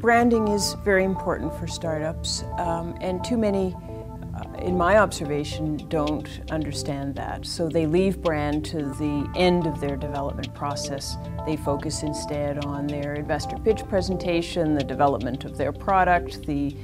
Branding is very important for startups, and too many, in my observation, don't understand that. So they leave brand to the end of their development process. They focus instead on their investor pitch presentation, the development of their product, the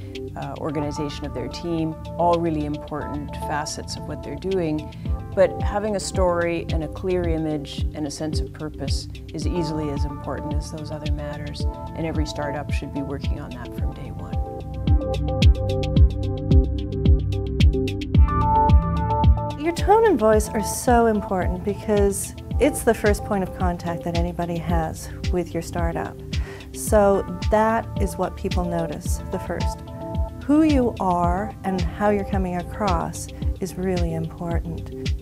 organization of their team, all really important facets of what they're doing. But having a story and a clear image and a sense of purpose is easily as important as those other matters, and every startup should be working on that from day one. Your tone and voice are so important because it's the first point of contact that anybody has with your startup. So that is what people notice the first. Who you are and how you're coming across is really important.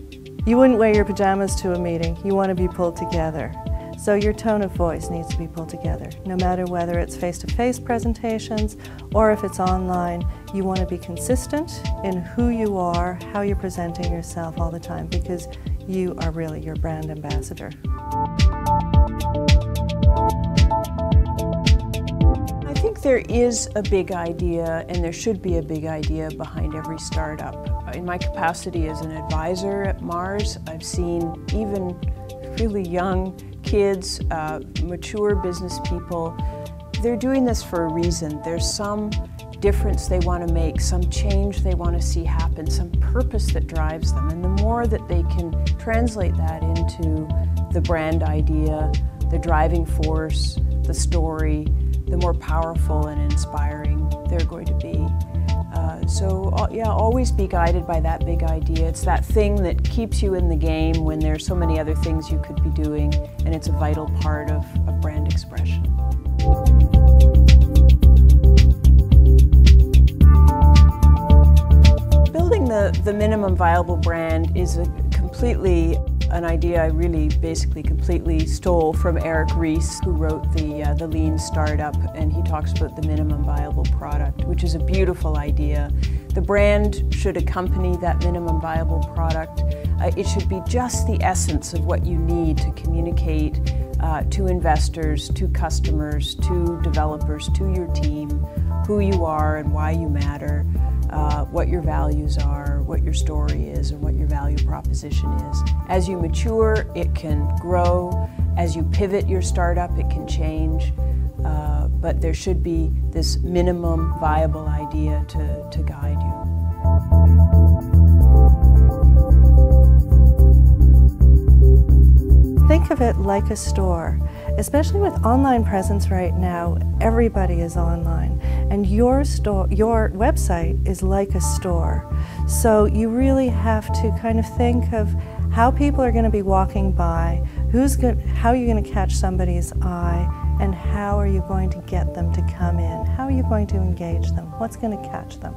You wouldn't wear your pajamas to a meeting. You want to be pulled together. So your tone of voice needs to be pulled together. No matter whether it's face-to-face presentations or if it's online, you want to be consistent in who you are, how you're presenting yourself all the time, because you are really your brand ambassador. I think there is a big idea, and there should be a big idea behind every startup. In my capacity as an advisor at Mars, I've seen even really young kids, mature business people, they're doing this for a reason. There's some difference they want to make, some change they want to see happen, some purpose that drives them. And the more that they can translate that into the brand idea, the driving force, the story, the more powerful and inspiring they're going to be. Yeah, always be guided by that big idea. It's that thing that keeps you in the game when there's so many other things you could be doing, and it's a vital part of brand expression. Building the minimum viable brand is an idea I really basically completely stole from Eric Ries, who wrote the Lean Startup, and he talks about the minimum viable product, which is a beautiful idea. The brand should accompany that minimum viable product. It should be just the essence of what you need to communicate to investors, to customers, to developers, to your team, who you are and why you matter, what your values are, what your story is, and what your value proposition is. As you mature, it can grow. As you pivot your startup, it can change. But there should be this minimum viable idea to guide you. Think of it like a store. Especially with online presence right now, everybody is online, and your website is like a store. So you really have to kind of think of how people are going to be walking by, how are you going to catch somebody's eye, and how are you going to get them to come in? How are you going to engage them? What's going to catch them?